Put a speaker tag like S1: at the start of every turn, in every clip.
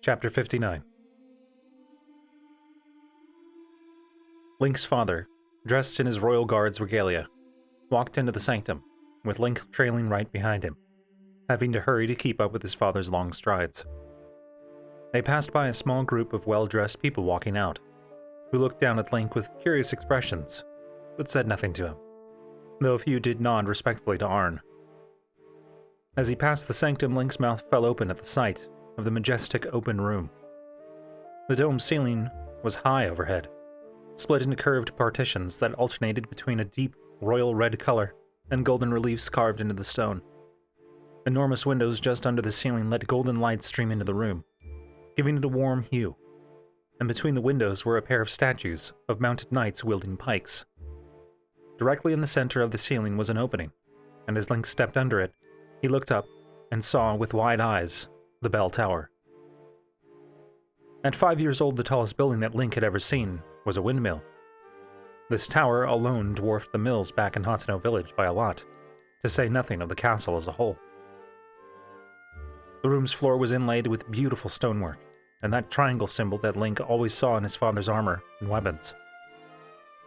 S1: Chapter 59. Link's father, dressed in his royal guard's regalia, walked into the sanctum, with Link trailing right behind him, having to hurry to keep up with his father's long strides. They passed by a small group of well-dressed people walking out, who looked down at Link with curious expressions, but said nothing to him, though a few did nod respectfully to Arn. As he passed the sanctum, Link's mouth fell open at the sight of the majestic open room. The dome ceiling was high overhead, split into curved partitions that alternated between a deep royal red color and golden reliefs carved into the stone. Enormous windows just under the ceiling let golden light stream into the room, giving it a warm hue, and between the windows were a pair of statues of mounted knights wielding pikes. Directly in the center of the ceiling was an opening, and as Link stepped under it, he looked up and saw with wide eyes the bell tower. At 5 years old, the tallest building that Link had ever seen was a windmill. This tower alone dwarfed the mills back in Hatsuno Village by a lot, to say nothing of the castle as a whole. The room's floor was inlaid with beautiful stonework, and that triangle symbol that Link always saw in his father's armor and weapons.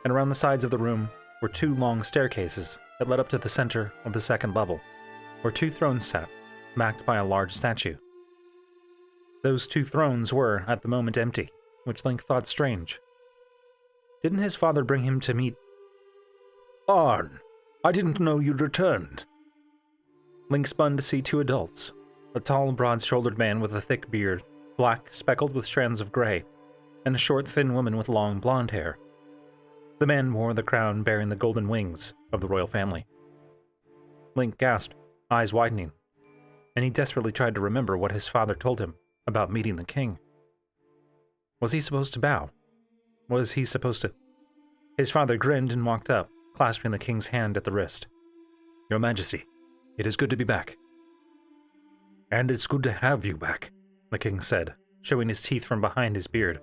S1: And around the sides of the room were two long staircases that led up to the center of the second level, where two thrones sat, backed by a large statue. Those two thrones were, at the moment, empty, which Link thought strange. Didn't his father bring him to meet...
S2: Arn, I didn't know you'd returned.
S1: Link spun to see two adults, a tall, broad-shouldered man with a thick beard, black, speckled with strands of gray, and a short, thin woman with long blonde hair. The man wore the crown bearing the golden wings of the royal family. Link gasped, eyes widening, and he desperately tried to remember what his father told him about meeting the king. Was he supposed to bow? Was he supposed to... His father grinned and walked up, clasping the king's hand at the wrist.
S2: Your Majesty, it is good to be back. And it's good to have you back, the king said, showing his teeth from behind his beard.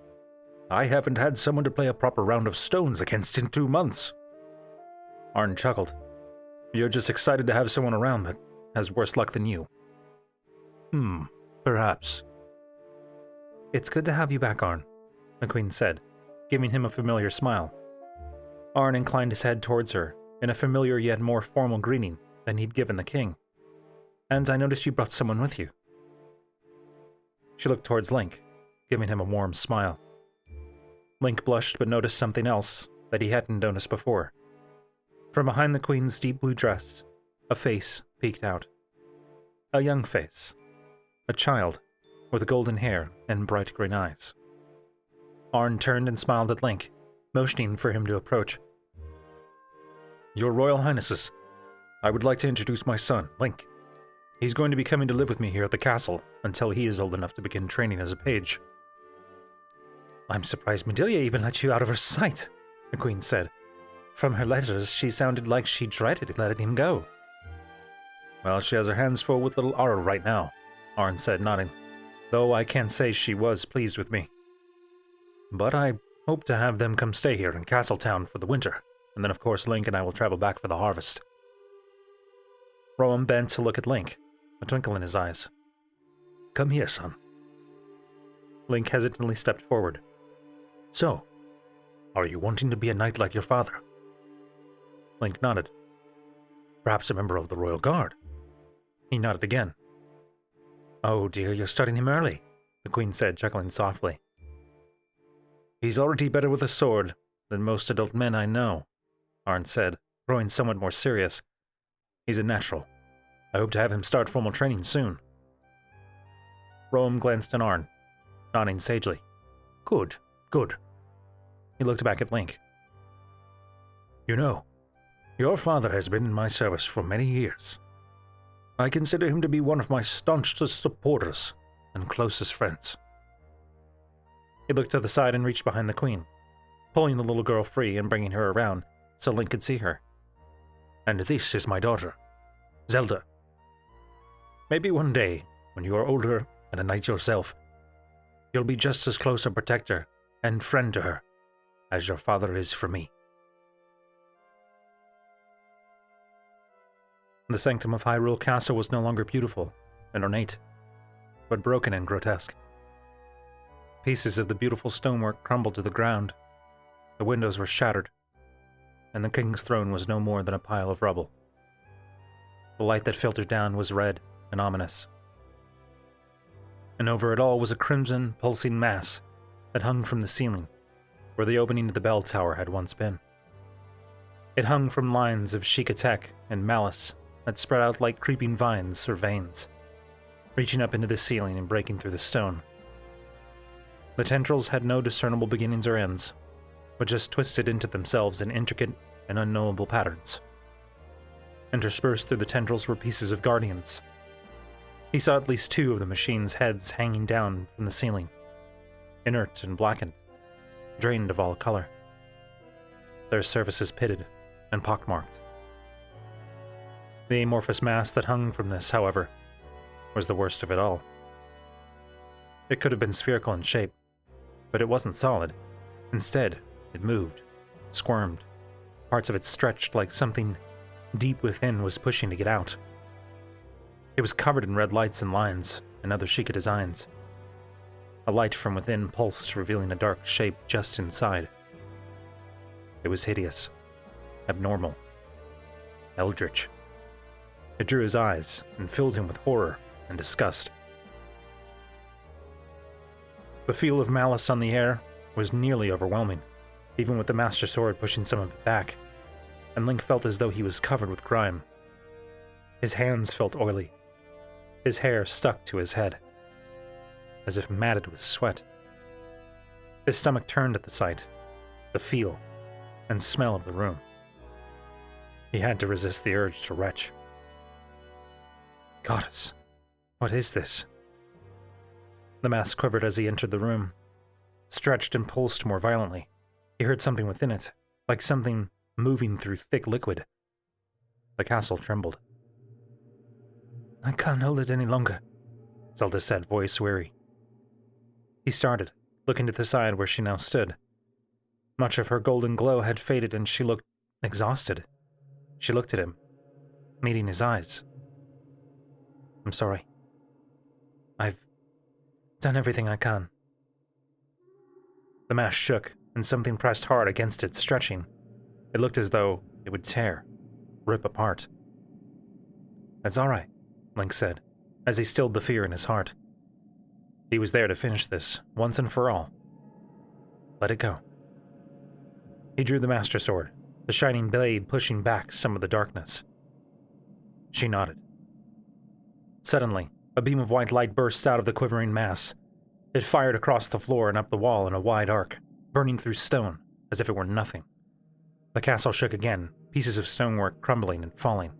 S2: I haven't had someone to play a proper round of stones against in 2 months.
S1: Arn chuckled. You're just excited to have someone around that has worse luck than you.
S2: Perhaps.
S1: It's good to have you back, Arn, the queen said, giving him a familiar smile. Arn inclined his head towards her, in a familiar yet more formal greeting than he'd given the king. And I noticed you brought someone with you. She looked towards Link, giving him a warm smile. Link blushed but noticed something else that he hadn't noticed before. From behind the queen's deep blue dress, a face peeked out. A young face. A child, with golden hair and bright green eyes. Arn turned and smiled at Link, motioning for him to approach.
S2: Your Royal Highnesses, I would like to introduce my son, Link. He's going to be coming to live with me here at the castle until he is old enough to begin training as a page.
S1: I'm surprised Medley even let you out of her sight, the queen said. From her letters, she sounded like she dreaded letting him go.
S2: Well, she has her hands full with little Arl right now, Arn said, nodding, though I can't say she was pleased with me. But I hope to have them come stay here in Castletown for the winter, and then of course Link and I will travel back for the harvest.
S1: Rowan bent to look at Link, a twinkle in his eyes.
S2: Come here, son.
S1: Link hesitantly stepped forward.
S2: So, are you wanting to be a knight like your father?
S1: Link nodded.
S2: Perhaps a member of the Royal Guard?
S1: He nodded again. Oh dear, you're starting him early, the queen said, chuckling softly.
S2: He's already better with a sword than most adult men I know,
S1: Arn said, growing somewhat more serious.
S2: He's a natural. I hope to have him start formal training soon.
S1: Rowan glanced at Arn, nodding sagely.
S2: Good, good.
S1: He looked back at Link.
S2: You know, your father has been in my service for many years. I consider him to be one of my staunchest supporters and closest friends.
S1: He looked to the side and reached behind the queen, pulling the little girl free and bringing her around so Link could see her.
S2: And this is my daughter, Zelda. Maybe one day, when you are older and a knight yourself, you'll be just as close a protector and friend to her as your father is for me.
S1: The sanctum of Hyrule Castle was no longer beautiful and ornate, but broken and grotesque. Pieces of the beautiful stonework crumbled to the ground. The windows were shattered, and the king's throne was no more than a pile of rubble. The light that filtered down was red and ominous. And over it all was a crimson, pulsing mass that hung from the ceiling, where the opening to the bell tower had once been. It hung from lines of Shikatek and malice that spread out like creeping vines or veins, reaching up into the ceiling and breaking through the stone. The tendrils had no discernible beginnings or ends, but just twisted into themselves in intricate and unknowable patterns. Interspersed through the tendrils were pieces of guardians. He saw at least 2 of the machine's heads hanging down from the ceiling, inert and blackened, drained of all color. Their surfaces pitted and pockmarked. The amorphous mass that hung from this, however, was the worst of it all. It could have been spherical in shape, but it wasn't solid. Instead, it moved, squirmed. Parts of it stretched like something deep within was pushing to get out. It was covered in red lights and lines and other Sheikah designs. A light from within pulsed, revealing a dark shape just inside. It was hideous, abnormal, eldritch. It drew his eyes and filled him with horror and disgust. The feel of malice on the air was nearly overwhelming, even with the Master Sword pushing some of it back, and Link felt as though he was covered with grime. His hands felt oily. His hair stuck to his head, as if matted with sweat. His stomach turned at the sight, the feel, and smell of the room. He had to resist the urge to retch. Goddess, what is this? The mass quivered as he entered the room, stretched and pulsed more violently. He heard something within it, like something moving through thick liquid. The castle trembled. I can't hold it any longer, Zelda said, voice weary. He started, looking to the side where she now stood. Much of her golden glow had faded and she looked exhausted. She looked at him, meeting his eyes. I'm sorry. I've done everything I can. The mass shook, and something pressed hard against it, stretching. It looked as though it would tear, rip apart. That's all right, Link said, as he stilled the fear in his heart. He was there to finish this, once and for all. Let it go. He drew the Master Sword, the shining blade pushing back some of the darkness. She nodded. Suddenly, a beam of white light burst out of the quivering mass. It fired across the floor and up the wall in a wide arc, burning through stone as if it were nothing. The castle shook again, pieces of stonework crumbling and falling.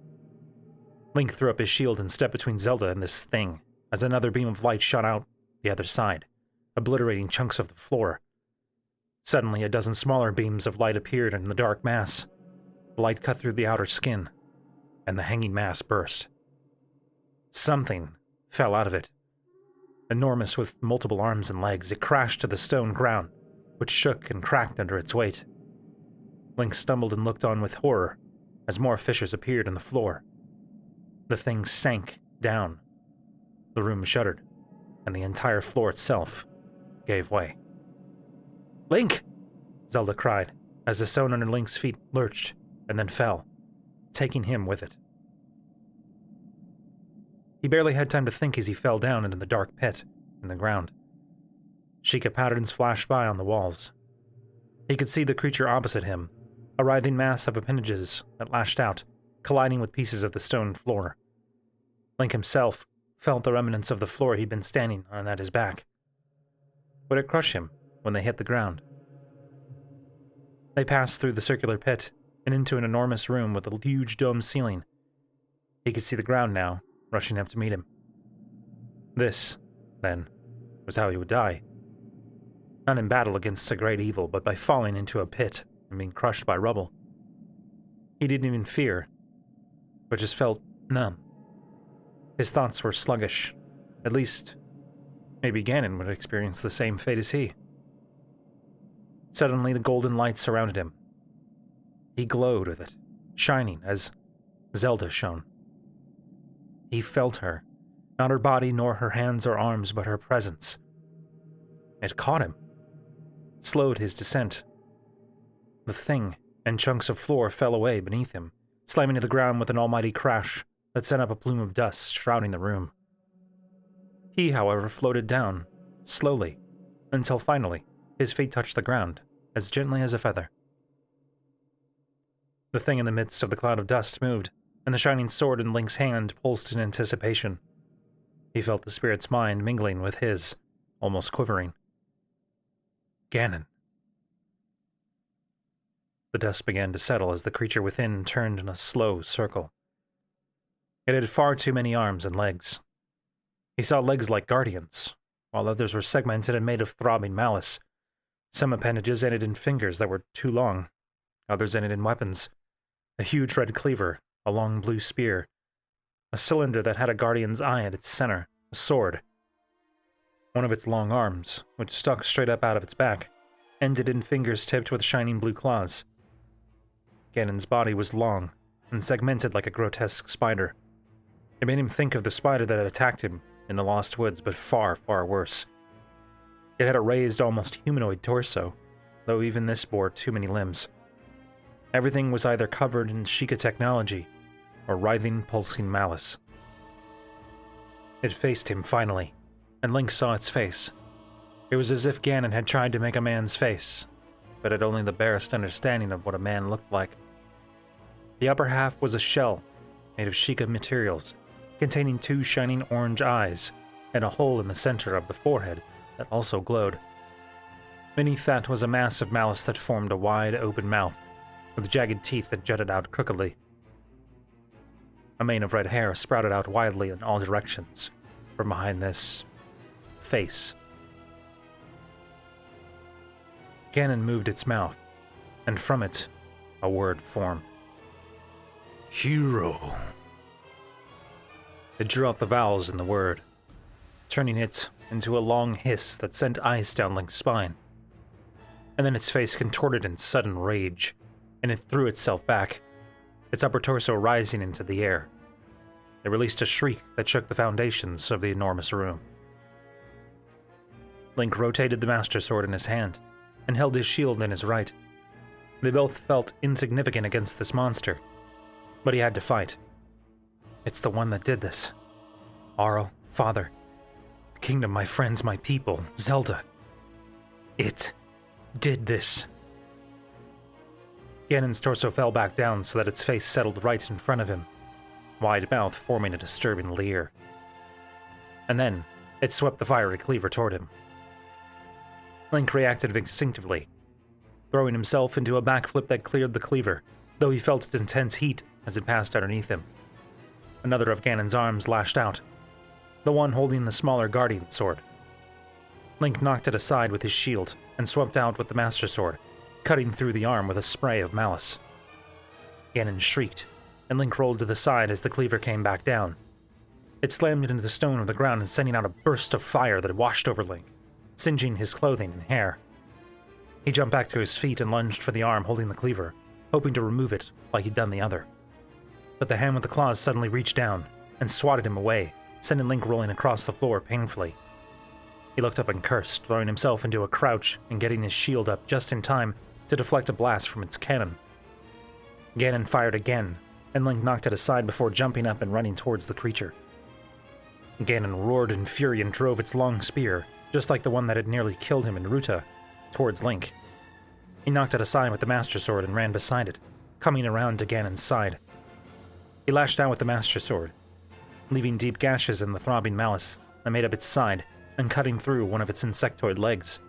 S1: Link threw up his shield and stepped between Zelda and this thing, as another beam of light shot out the other side, obliterating chunks of the floor. Suddenly, a dozen smaller beams of light appeared in the dark mass. The light cut through the outer skin, and the hanging mass burst. Something fell out of it. Enormous with multiple arms and legs, it crashed to the stone ground, which shook and cracked under its weight. Link stumbled and looked on with horror as more fissures appeared in the floor. The thing sank down. The room shuddered, and the entire floor itself gave way. Link! Zelda cried, as the stone under Link's feet lurched and then fell, taking him with it. He barely had time to think as he fell down into the dark pit in the ground. Sheikah patterns flashed by on the walls. He could see the creature opposite him, a writhing mass of appendages that lashed out, colliding with pieces of the stone floor. Link himself felt the remnants of the floor he'd been standing on at his back. Would it crush him when they hit the ground? They passed through the circular pit and into an enormous room with a huge domed ceiling. He could see the ground now, rushing up to meet him. This, then, was how he would die. Not in battle against a great evil, but by falling into a pit and being crushed by rubble. He didn't even fear, but just felt numb. His thoughts were sluggish. At least, maybe Ganon would experience the same fate as he. Suddenly, the golden light surrounded him. He glowed with it, shining as Zelda shone. He felt her, not her body nor her hands or arms, but her presence. It caught him, slowed his descent. The thing and chunks of floor fell away beneath him, slamming to the ground with an almighty crash that sent up a plume of dust shrouding the room. He, however, floated down, slowly, until finally his feet touched the ground, as gently as a feather. The thing in the midst of the cloud of dust moved, and the shining sword in Link's hand pulsed in anticipation. He felt the spirit's mind mingling with his, almost quivering. Ganon. The dust began to settle as the creature within turned in a slow circle. It had far too many arms and legs. He saw legs like guardians, while others were segmented and made of throbbing malice. Some appendages ended in fingers that were too long, others ended in weapons. A huge red cleaver, a long blue spear, a cylinder that had a guardian's eye at its center, a sword. One of its long arms, which stuck straight up out of its back, ended in fingers tipped with shining blue claws. Ganon's body was long and segmented like a grotesque spider. It made him think of the spider that had attacked him in the Lost Woods, but far, far worse. It had a raised, almost humanoid torso, though even this bore too many limbs. Everything was either covered in Sheikah technology or writhing, pulsing malice. It faced him finally, and Link saw its face. It was as if Ganon had tried to make a man's face, but had only the barest understanding of what a man looked like. The upper half was a shell made of Sheikah materials, containing two shining orange eyes and a hole in the center of the forehead that also glowed. Beneath that was a mass of malice that formed a wide, open mouth, with jagged teeth that jutted out crookedly. A mane of red hair sprouted out widely in all directions from behind this face. Ganon moved its mouth, and from it, a word formed. Hero. It drew out the vowels in the word, turning it into a long hiss that sent ice down Link's spine. And then its face contorted in sudden rage, and it threw itself back, its upper torso rising into the air. It released a shriek that shook the foundations of the enormous room. Link rotated the Master Sword in his hand, and held his shield in his right. They both felt insignificant against this monster, but he had to fight. It's the one that did this. Arl, Father, the kingdom, my friends, my people, Zelda. It did this. Ganon's torso fell back down so that its face settled right in front of him, wide mouth forming a disturbing leer. And then, it swept the fiery cleaver toward him. Link reacted instinctively, throwing himself into a backflip that cleared the cleaver, though he felt its intense heat as it passed underneath him. Another of Ganon's arms lashed out, the one holding the smaller guardian sword. Link knocked it aside with his shield and swept out with the Master Sword, cutting through the arm with a spray of malice. Ganon shrieked, and Link rolled to the side as the cleaver came back down. It slammed into the stone of the ground and sending out a burst of fire that washed over Link, singeing his clothing and hair. He jumped back to his feet and lunged for the arm holding the cleaver, hoping to remove it like he'd done the other. But the hand with the claws suddenly reached down and swatted him away, sending Link rolling across the floor painfully. He looked up and cursed, throwing himself into a crouch and getting his shield up just in time to deflect a blast from its cannon. Ganon fired again, and Link knocked it aside before jumping up and running towards the creature. Ganon roared in fury and drove its long spear, just like the one that had nearly killed him in Ruta, towards Link. He knocked it aside with the Master Sword and ran beside it, coming around to Ganon's side. He lashed out with the Master Sword, leaving deep gashes in the throbbing malice that made up its side and cutting through one of its insectoid legs.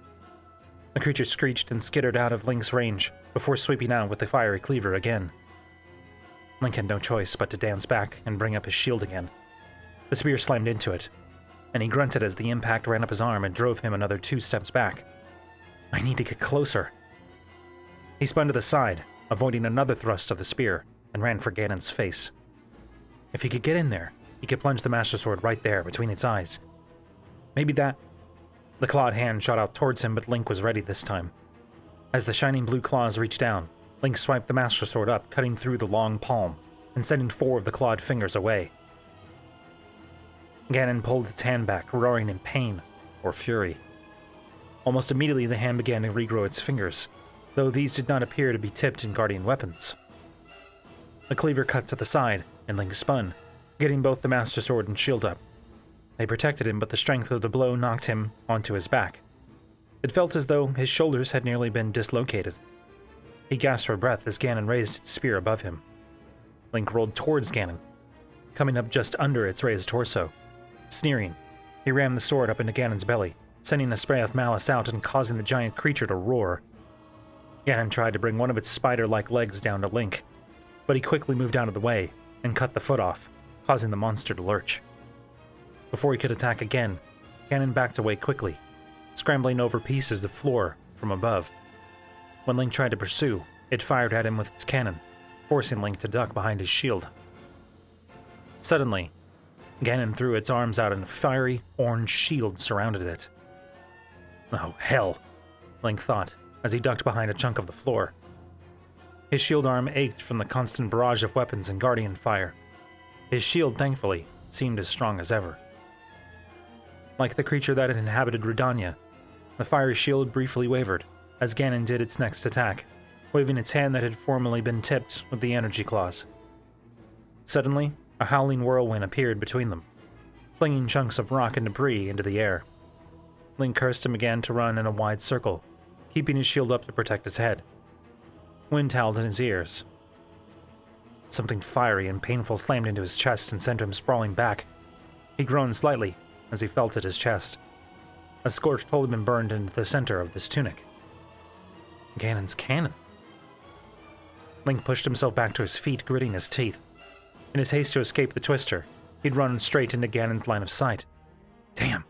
S1: The creature screeched and skittered out of Link's range before sweeping out with the fiery cleaver again. Link had no choice but to dance back and bring up his shield again. The spear slammed into it, and he grunted as the impact ran up his arm and drove him another 2 steps back. I need to get closer. He spun to the side, avoiding another thrust of the spear, and ran for Ganon's face. If he could get in there, he could plunge the Master Sword right there between its eyes. Maybe that... The clawed hand shot out towards him, but Link was ready this time. As the shining blue claws reached down, Link swiped the Master Sword up, cutting through the long palm, and sending 4 of the clawed fingers away. Ganon pulled its hand back, roaring in pain or fury. Almost immediately the hand began to regrow its fingers, though these did not appear to be tipped in guardian weapons. The cleaver cut to the side, and Link spun, getting both the Master Sword and shield up. They protected him, but the strength of the blow knocked him onto his back. It felt as though his shoulders had nearly been dislocated. He gasped for breath as Ganon raised its spear above him. Link rolled towards Ganon, coming up just under its raised torso. Sneering, he rammed the sword up into Ganon's belly, sending a spray of malice out and causing the giant creature to roar. Ganon tried to bring one of its spider-like legs down to Link, but he quickly moved out of the way and cut the foot off, causing the monster to lurch. Before he could attack again, Ganon backed away quickly, scrambling over pieces of floor from above. When Link tried to pursue, it fired at him with its cannon, forcing Link to duck behind his shield. Suddenly, Ganon threw its arms out and a fiery, orange shield surrounded it. Oh, hell, Link thought, as he ducked behind a chunk of the floor. His shield arm ached from the constant barrage of weapons and guardian fire. His shield, thankfully, seemed as strong as ever. Like the creature that had inhabited Redania, the fiery shield briefly wavered, as Ganon did its next attack, waving its hand that had formerly been tipped with the energy claws. Suddenly, a howling whirlwind appeared between them, flinging chunks of rock and debris into the air. Link cursed and began to run in a wide circle, keeping his shield up to protect his head. Wind howled in his ears. Something fiery and painful slammed into his chest and sent him sprawling back. He groaned slightly as he felt at his chest. A scorched hole had been burned into the center of this tunic. Ganon's cannon. Link pushed himself back to his feet, gritting his teeth. In his haste to escape the twister, he'd run straight into Ganon's line of sight. Damn.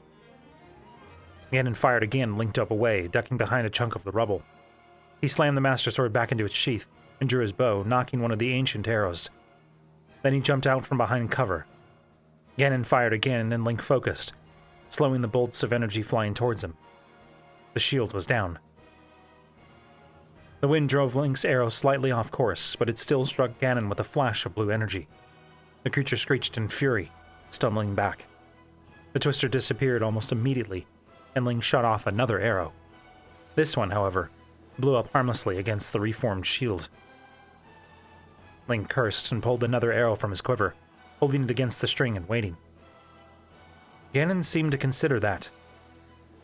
S1: Ganon fired again and Link dove away, ducking behind a chunk of the rubble. He slammed the Master Sword back into its sheath and drew his bow, knocking one of the ancient arrows. Then he jumped out from behind cover. Ganon fired again and Link focused, slowing the bolts of energy flying towards him. The shield was down. The wind drove Link's arrow slightly off course, but it still struck Ganon with a flash of blue energy. The creature screeched in fury, stumbling back. The twister disappeared almost immediately, and Link shot off another arrow. This one, however, blew up harmlessly against the reformed shield. Link cursed and pulled another arrow from his quiver, holding it against the string and waiting. Ganon seemed to consider that,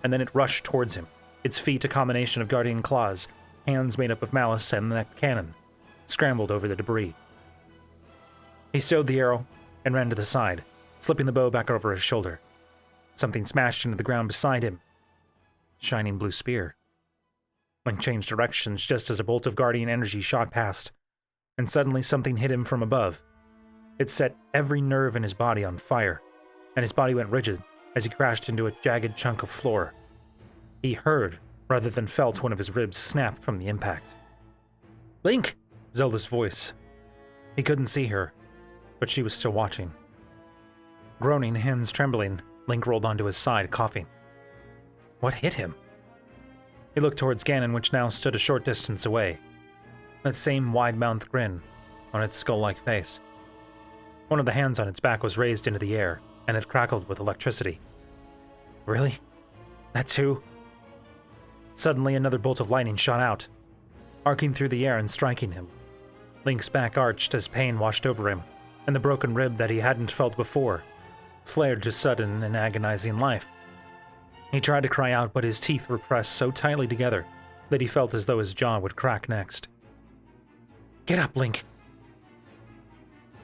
S1: and then it rushed towards him, its feet a combination of guardian claws, hands made up of malice, and that cannon, scrambled over the debris. He stowed the arrow and ran to the side, slipping the bow back over his shoulder. Something smashed into the ground beside him. Shining blue spear. Link changed directions just as a bolt of guardian energy shot past, and suddenly something hit him from above. It set every nerve in his body on fire, and his body went rigid as he crashed into a jagged chunk of floor. He heard, rather than felt, one of his ribs snap from the impact. "Link!" Zelda's voice. He couldn't see her, but she was still watching. Groaning, hands trembling, Link rolled onto his side, coughing. What hit him? He looked towards Ganon, which now stood a short distance away. That same wide-mouthed grin on its skull-like face. One of the hands on its back was raised into the air, and it crackled with electricity. Really? That too? Suddenly, another bolt of lightning shot out, arcing through the air and striking him. Link's back arched as pain washed over him, and the broken rib that he hadn't felt before flared to sudden and agonizing life. He tried to cry out, but his teeth were pressed so tightly together that he felt as though his jaw would crack next. Get up, Link!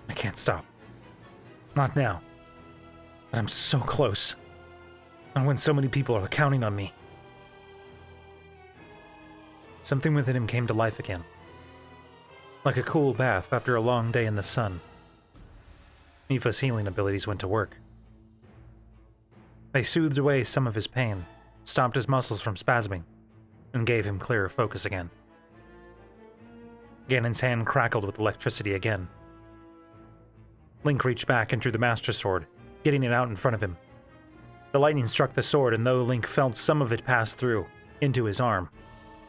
S1: I can't stop. Not now. But I'm so close. Not when so many people are counting on me. Something within him came to life again. Like a cool bath after a long day in the sun. Mipha's healing abilities went to work. They soothed away some of his pain, stopped his muscles from spasming, and gave him clearer focus again. Ganon's hand crackled with electricity again. Link reached back and drew the Master Sword, getting it out in front of him. The lightning struck the sword, and though Link felt some of it pass through, into his arm,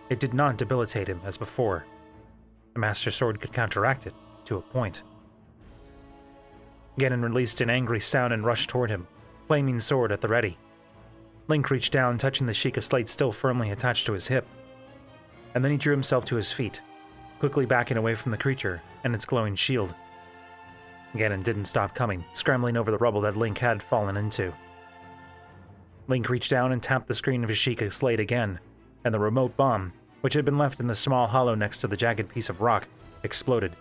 S1: it did not debilitate him as before. The Master Sword could counteract it, to a point. Ganon released an angry sound and rushed toward him, flaming sword at the ready. Link reached down, touching the Sheikah slate still firmly attached to his hip. And then he drew himself to his feet, quickly backing away from the creature and its glowing shield. Ganon didn't stop coming, scrambling over the rubble that Link had fallen into. Link reached down and tapped the screen of his Sheikah slate again, and the remote bomb, which had been left in the small hollow next to the jagged piece of rock, exploded,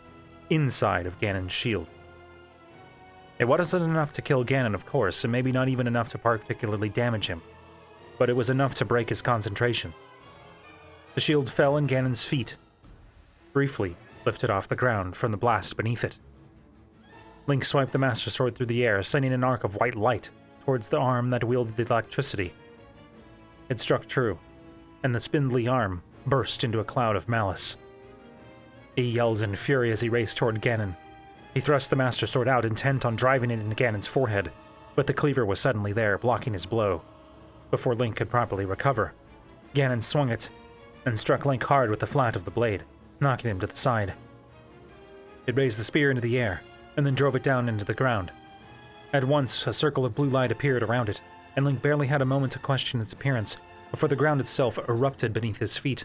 S1: inside of Ganon's shield. It wasn't enough to kill Ganon, of course, and maybe not even enough to particularly damage him, but it was enough to break his concentration. The shield fell in Ganon's feet, briefly lifted off the ground from the blast beneath it. Link swiped the Master Sword through the air, sending an arc of white light towards the arm that wielded the electricity. It struck true, and the spindly arm burst into a cloud of malice. He yelled in fury as he raced toward Ganon. He thrust the Master Sword out, intent on driving it into Ganon's forehead, but the cleaver was suddenly there, blocking his blow. Before Link could properly recover, Ganon swung it and struck Link hard with the flat of the blade, knocking him to the side. It raised the spear into the air, and then drove it down into the ground. At once, a circle of blue light appeared around it, and Link barely had a moment to question its appearance before the ground itself erupted beneath his feet.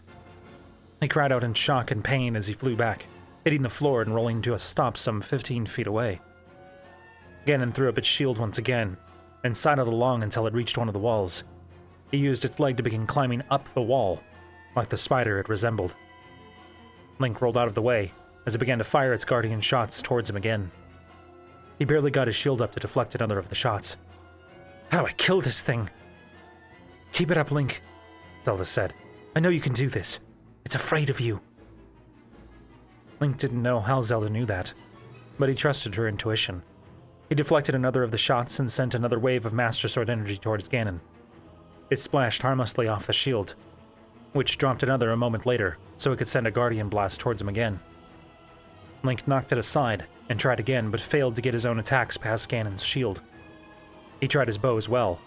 S1: He cried out in shock and pain as he flew back, hitting the floor and rolling to a stop some 15 feet away. Ganon threw up its shield once again, and sidled along until it reached one of the walls. He used its leg to begin climbing up the wall, like the spider it resembled. Link rolled out of the way as it began to fire its guardian shots towards him again. He barely got his shield up to deflect another of the shots. "How do I kill this thing?" "Keep it up, Link," Zelda said. "I know you can do this. It's afraid of you." Link didn't know how Zelda knew that, but he trusted her intuition. He deflected another of the shots and sent another wave of Master Sword energy towards Ganon. It splashed harmlessly off the shield, which dropped another a moment later so it could send a Guardian Blast towards him again. Link knocked it aside and tried again, but failed to get his own attacks past Ganon's shield. He tried his bow as well,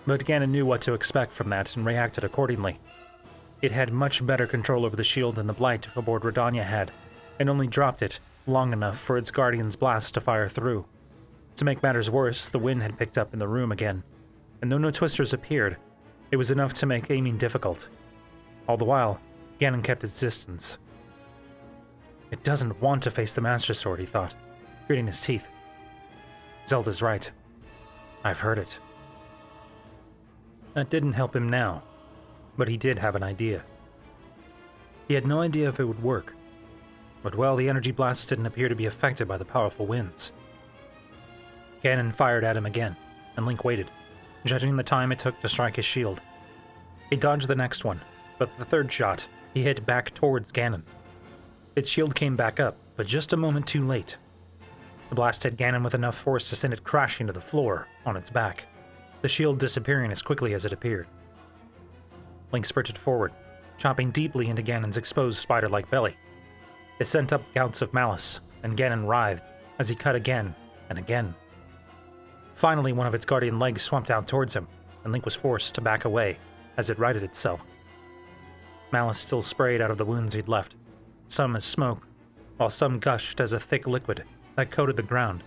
S1: but Ganon knew what to expect from that and reacted accordingly. It had much better control over the shield than the Blight aboard Redania had, and only dropped it long enough for its Guardian's Blast to fire through. To make matters worse, the wind had picked up in the room again, and though no twisters appeared, it was enough to make aiming difficult. All the while, Ganon kept its distance. It doesn't want to face the Master Sword, he thought, gritting his teeth. Zelda's right. I've heard it. That didn't help him now, but he did have an idea. He had no idea if it would work, but well, the energy blasts didn't appear to be affected by the powerful winds. Ganon fired at him again, and Link waited, judging the time it took to strike his shield. He dodged the next one, but the third shot he hit back towards Ganon. Its shield came back up, but just a moment too late. The blast hit Ganon with enough force to send it crashing to the floor on its back, the shield disappearing as quickly as it appeared. Link sprinted forward, chopping deeply into Ganon's exposed spider-like belly. It sent up gouts of malice, and Ganon writhed as he cut again and again. Finally, one of its guardian legs swamped out towards him, and Link was forced to back away as it righted itself. Malice still sprayed out of the wounds he'd left, some as smoke, while some gushed as a thick liquid that coated the ground.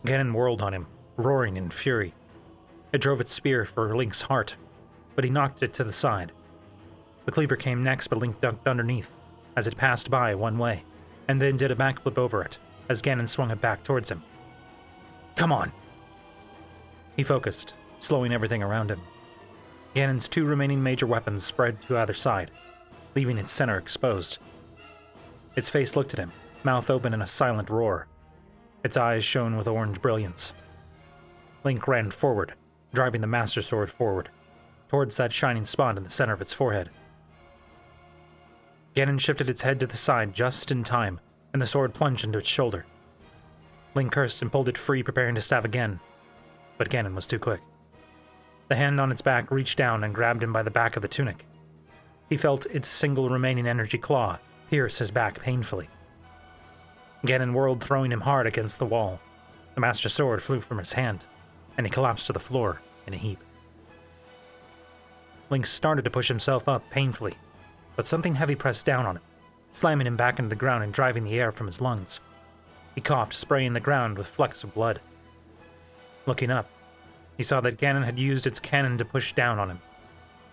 S1: Ganon whirled on him, roaring in fury. It drove its spear for Link's heart, but he knocked it to the side. The cleaver came next, but Link ducked underneath as it passed by one way, and then did a backflip over it as Ganon swung it back towards him. "Come on!" He focused, slowing everything around him. Ganon's two remaining major weapons spread to either side, leaving its center exposed. Its face looked at him, mouth open in a silent roar. Its eyes shone with orange brilliance. Link ran forward, driving the Master Sword forward, towards that shining spot in the center of its forehead. Ganon shifted its head to the side just in time, and the sword plunged into its shoulder. Link cursed and pulled it free, preparing to stab again, but Ganon was too quick. The hand on its back reached down and grabbed him by the back of the tunic. He felt its single remaining energy claw pierce his back painfully. Ganon whirled, throwing him hard against the wall. The Master Sword flew from his hand, and he collapsed to the floor in a heap. Link started to push himself up painfully, but something heavy pressed down on him, slamming him back into the ground and driving the air from his lungs. He coughed, spraying the ground with flecks of blood. Looking up, He saw that Ganon had used its cannon to push down on him,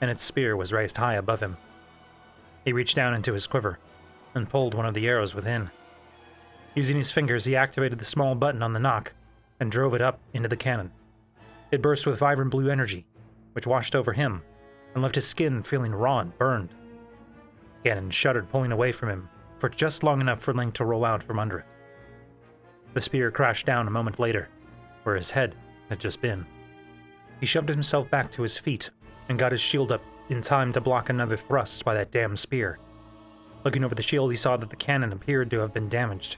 S1: and its spear was raised high above him. He reached down into his quiver and pulled one of the arrows within. Using his fingers, he activated the small button on the knock and drove it up into the cannon. It burst with vibrant blue energy, which washed over him and left his skin feeling raw and burned. Ganon shuddered, pulling away from him for just long enough for Link to roll out from under it. The spear crashed down a moment later, where his head had just been. He shoved himself back to his feet and got his shield up in time to block another thrust by that damn spear. Looking over the shield, he saw that the cannon appeared to have been damaged.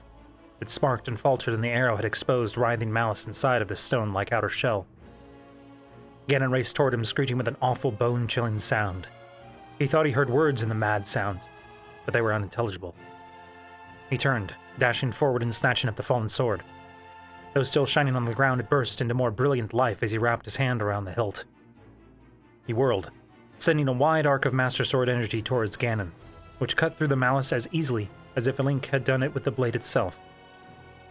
S1: It sparked and faltered, and the arrow had exposed writhing malice inside of the stone-like outer shell. Ganon raced toward him, screeching with an awful bone-chilling sound. He thought he heard words in the mad sound, but they were unintelligible. He turned, dashing forward and snatching up the fallen sword. Though still shining on the ground, it burst into more brilliant life as he wrapped his hand around the hilt. He whirled, sending a wide arc of Master Sword energy towards Ganon, which cut through the malice as easily as if Link had done it with the blade itself.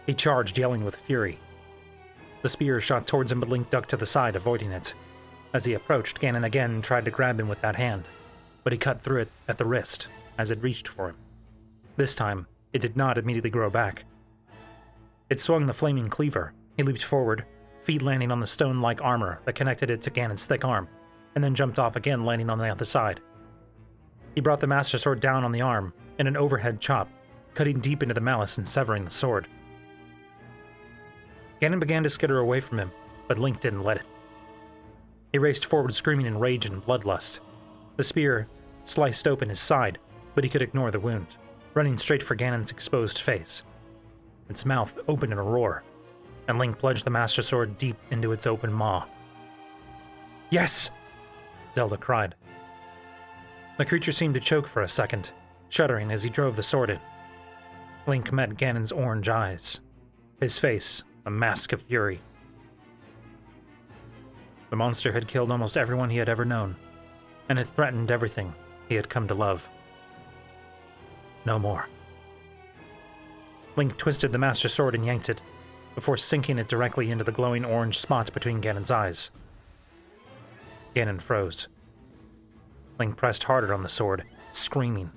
S1: He charged, yelling with fury. The spear shot towards him, but Link ducked to the side, avoiding it. As he approached, Ganon again tried to grab him with that hand, but he cut through it at the wrist as it reached for him. This time, it did not immediately grow back. It swung the flaming cleaver. He leaped forward, feet landing on the stone-like armor that connected it to Ganon's thick arm, and then jumped off again, landing on the other side. He brought the Master Sword down on the arm in an overhead chop, cutting deep into the malice and severing the sword. Ganon began to skitter away from him, but Link didn't let it. He raced forward, screaming in rage and bloodlust. The spear sliced open his side, but he could ignore the wound, running straight for Ganon's exposed face. Its mouth opened in a roar, and Link plunged the Master Sword deep into its open maw. "Yes!" Zelda cried. The creature seemed to choke for a second, shuddering as he drove the sword in. Link met Ganon's orange eyes, his face a mask of fury. The monster had killed almost everyone he had ever known, and had threatened everything he had come to love. No more. Link twisted the Master Sword and yanked it, before sinking it directly into the glowing orange spot between Ganon's eyes. Ganon froze. Link pressed harder on the sword, screaming,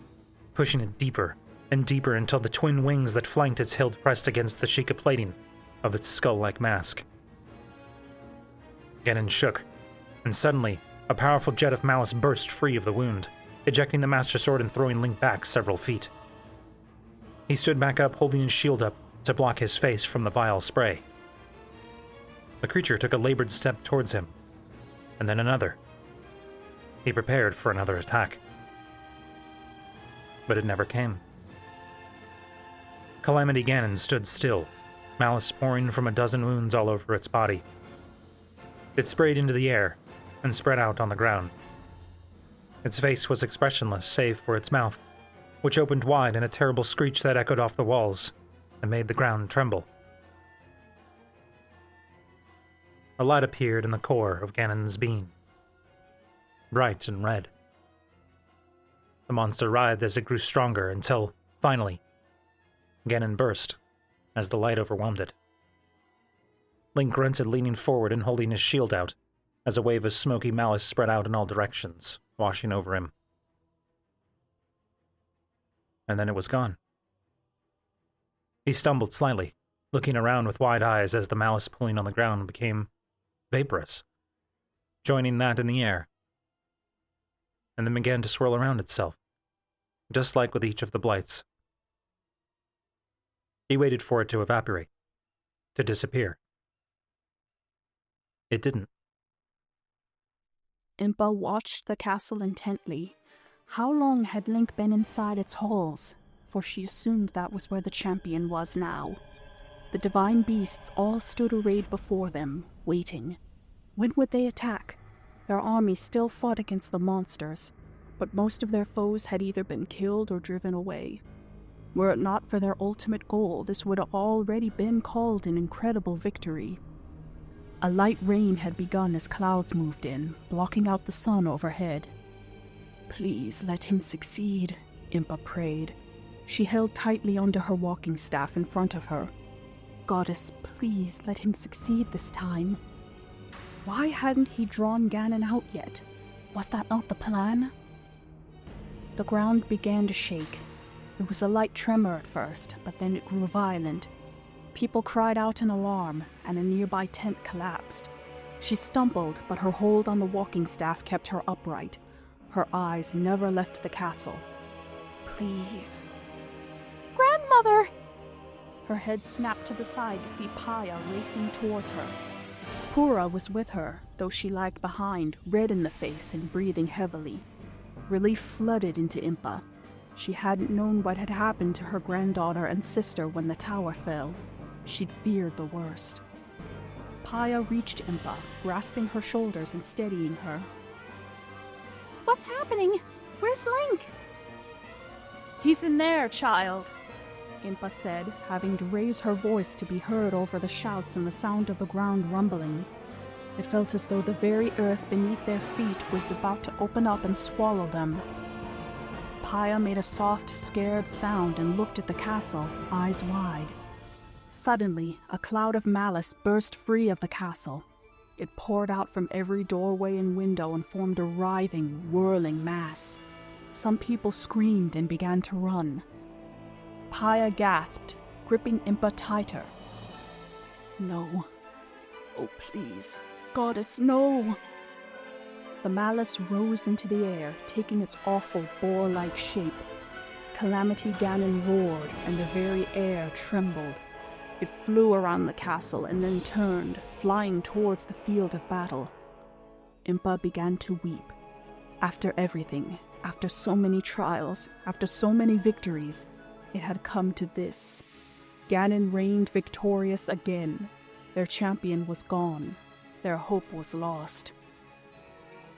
S1: pushing it deeper and deeper until the twin wings that flanked its hilt pressed against the Sheikah plating of its skull-like mask. Ganon shook, and suddenly, a powerful jet of malice burst free of the wound, ejecting the Master Sword and throwing Link back several feet. He stood back up, holding his shield up to block his face from the vile spray. The creature took a labored step towards him, and then another. He prepared for another attack. But it never came. Calamity Ganon stood still, malice pouring from a dozen wounds all over its body. It sprayed into the air and spread out on the ground. Its face was expressionless, save for its mouth, which opened wide in a terrible screech that echoed off the walls and made the ground tremble. A light appeared in the core of Ganon's being, bright and red. The monster writhed as it grew stronger until, finally, Ganon burst as the light overwhelmed it. Link grunted, leaning forward and holding his shield out, as a wave of smoky malice spread out in all directions, washing over him. And then it was gone. He stumbled slightly, looking around with wide eyes as the malice pulling on the ground became vaporous, joining that in the air, and then began to swirl around itself, just like with each of the blights. He waited for it to evaporate, to disappear. It didn't.
S3: Impa watched the castle intently. How long had Link been inside its halls? For she assumed that was where the champion was now. The divine beasts all stood arrayed before them, waiting. When would they attack? Their armies still fought against the monsters, but most of their foes had either been killed or driven away. Were it not for their ultimate goal, this would have already been called an incredible victory. A light rain had begun as clouds moved in, blocking out the sun overhead. Please let him succeed, Impa prayed. She held tightly onto her walking staff in front of her. Goddess, please let him succeed this time. Why hadn't he drawn Ganon out yet? Was that not the plan? The ground began to shake. It was a light tremor at first, but then it grew violent. People cried out in alarm, and a nearby tent collapsed. She stumbled, but her hold on the walking staff kept her upright. Her eyes never left the castle. Please. Grandmother! Her head snapped to the side to see Paya racing towards her. Pura was with her, though she lagged behind, red in the face and breathing heavily. Relief flooded into Impa. She hadn't known what had happened to her granddaughter and sister when the tower fell. She'd feared the worst. Paya reached Impa, grasping her shoulders and steadying her. What's happening? Where's Link? He's in there, child, Impa said, having to raise her voice to be heard over the shouts and the sound of the ground rumbling. It felt as though the very earth beneath their feet was about to open up and swallow them. Paya made a soft, scared sound and looked at the castle, eyes wide. Suddenly, a cloud of malice burst free of the castle. It poured out from every doorway and window and formed a writhing, whirling mass. Some people screamed and began to run. Paya gasped, gripping Impa tighter. No. Oh, please. Goddess, no! The malice rose into the air, taking its awful boar-like shape. Calamity Ganon roared, and the very air trembled. It flew around the castle and then turned, flying towards the field of battle. Impa began to weep. After everything, after so many trials, after so many victories, it had come to this. Ganon reigned victorious again. Their champion was gone. Their hope was lost.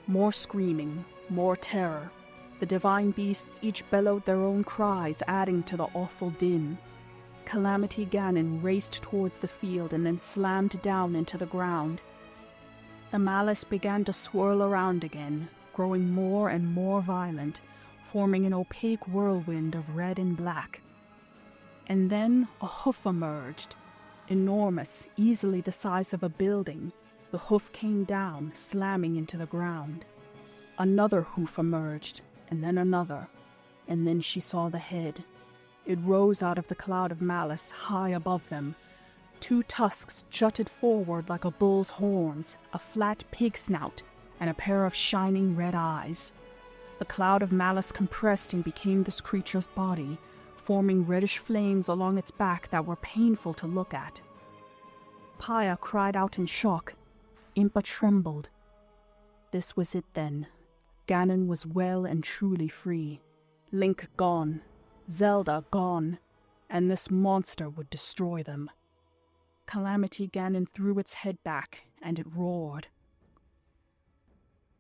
S3: More screaming, more terror. The divine beasts each bellowed their own cries, adding to the awful din. Calamity Ganon raced towards the field and then slammed down into the ground. The malice began to swirl around again, growing more and more violent, forming an opaque whirlwind of red and black. And then a hoof emerged. Enormous, easily the size of a building. The hoof came down, slamming into the ground. Another hoof emerged, and then another, and then she saw the head. It rose out of the cloud of malice, high above them. Two tusks jutted forward like a bull's horns, a flat pig snout, and a pair of shining red eyes. The cloud of malice compressed and became this creature's body, forming reddish flames along its back that were painful to look at. Paya cried out in shock. Impa trembled. This was it then. Ganon was well and truly free. Link gone. Zelda gone. And this monster would destroy them. Calamity Ganon threw its head back, and it roared.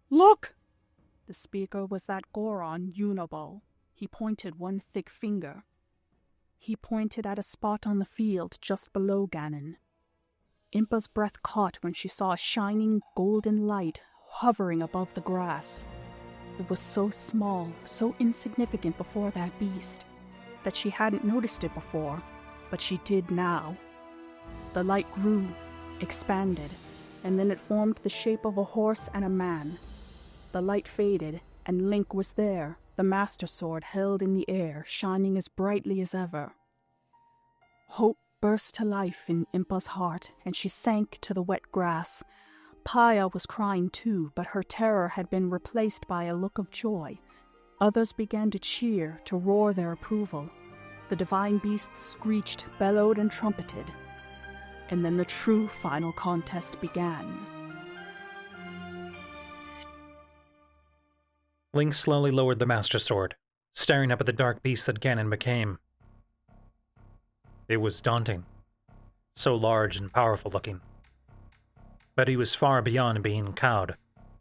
S3: Look! The speaker was that Goron Yunobo. He pointed one thick finger. He pointed at a spot on the field just below Ganon. Impa's breath caught when she saw a shining golden light hovering above the grass. It was so small, so insignificant before that beast, that she hadn't noticed it before, but she did now. The light grew, expanded, and then it formed the shape of a horse and a man. The light faded, and Link was there, the Master Sword held in the air, shining as brightly as ever. Hope burst to life in Impa's heart, and she sank to the wet grass. Paya was crying too, but her terror had been replaced by a look of joy. Others began to cheer, to roar their approval. The divine beasts screeched, bellowed, and trumpeted. And then the true final contest began.
S1: Link slowly lowered the Master Sword, staring up at the dark beast that Ganon became. It was daunting, so large and powerful looking. But he was far beyond being cowed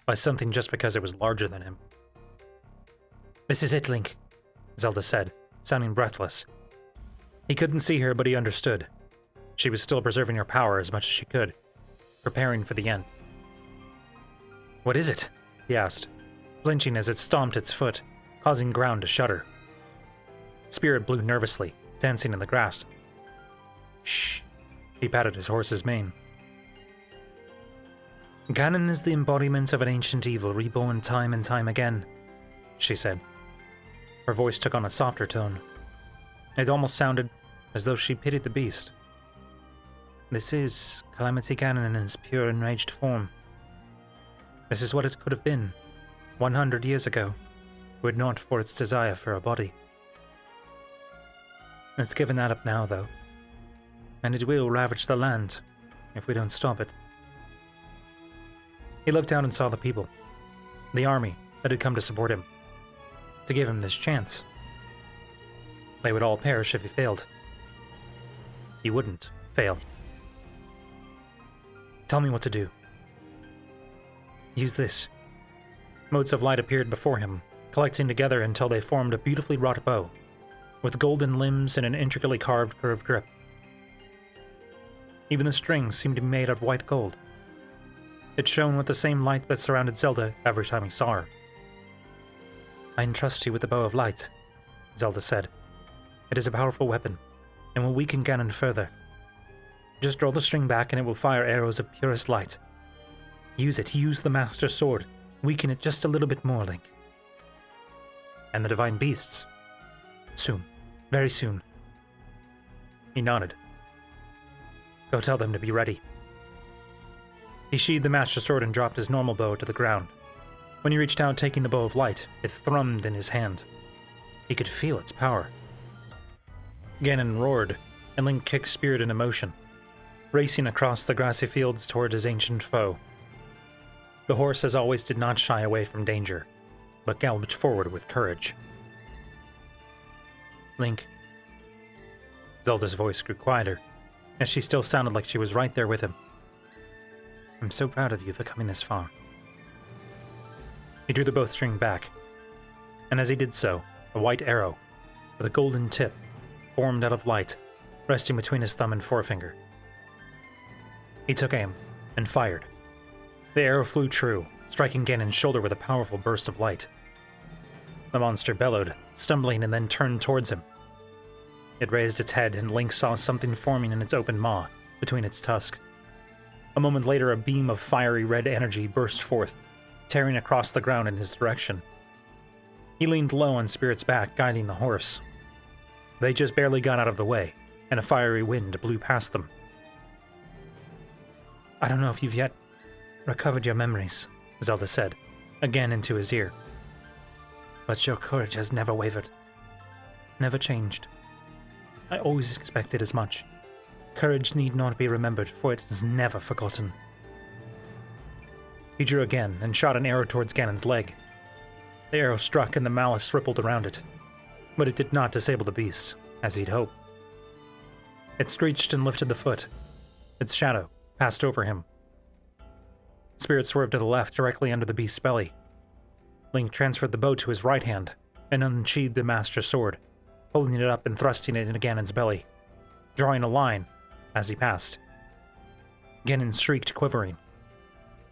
S1: by something just because it was larger than him. "This is it, Link," Zelda said, sounding breathless. He couldn't see her, but he understood. She was still preserving her power as much as she could, preparing for the end. "What is it?" he asked, flinching as it stomped its foot, causing ground to shudder. Spirit blew nervously, dancing in the grass. "Shh," he patted his horse's mane.
S2: Ganon is the embodiment of an ancient evil reborn time and time again, she said. Her voice took on a softer tone. It almost sounded as though she pitied the beast. This is Calamity Ganon in its pure enraged form. This is what it could have been 100 years ago, were it not for its desire for a body. It's given that up now, though, and it will ravage the land if we don't stop it. He looked out and saw the people, the army that had come to support him, to give him this chance. They would all perish if he failed. He wouldn't fail. Tell me what to do. Use this. Motes of light appeared before him, collecting together until they formed a beautifully wrought bow, with golden limbs and an intricately carved curved grip. Even the strings seemed to be made of white gold. It shone with the same light that surrounded Zelda every time he saw her. I entrust you with the Bow of Light, Zelda said. It is a powerful weapon, and will weaken Ganon further. Just draw the string back and it will fire arrows of purest light. Use it, use the Master Sword. Weaken it just a little bit more, Link. And the Divine Beasts? Soon. Very soon. He nodded. Go tell them to be ready. He sheathed the Master Sword and dropped his normal bow to the ground. When he reached out taking the Bow of Light, it thrummed in his hand. He could feel its power. Ganon roared, and Link kicked Spirit into motion, racing across the grassy fields toward his ancient foe. The horse, as always, did not shy away from danger, but galloped forward with courage. Link. Zelda's voice grew quieter, as she still sounded like she was right there with him. I'm so proud of you for coming this far. He drew the bowstring back, and as he did so, a white arrow, with a golden tip, formed out of light, resting between his thumb and forefinger. He took aim, and fired. The arrow flew true, striking Ganon's shoulder with a powerful burst of light. The monster bellowed, stumbling and then turned towards him. It raised its head, and Link saw something forming in its open maw, between its tusks. A moment later, a beam of fiery red energy burst forth, tearing across the ground in his direction. He leaned low on Spirit's back, guiding the horse. They just barely got out of the way, and a fiery wind blew past them. I don't know if you've yet recovered your memories, Zelda said, again into his ear. But your courage has never wavered, never changed. I always expected as much. Courage need not be remembered, for it is never forgotten. He drew again and shot an arrow towards Ganon's leg. The arrow struck and the malice rippled around it, but it did not disable the beast, as he'd hoped. It screeched and lifted the foot. Its shadow passed over him. Spirit swerved to the left, directly under the beast's belly. Link transferred the bow to his right hand and unsheathed the Master Sword, holding it up and thrusting it into Ganon's belly, drawing a line as he passed. Ganon shrieked, quivering.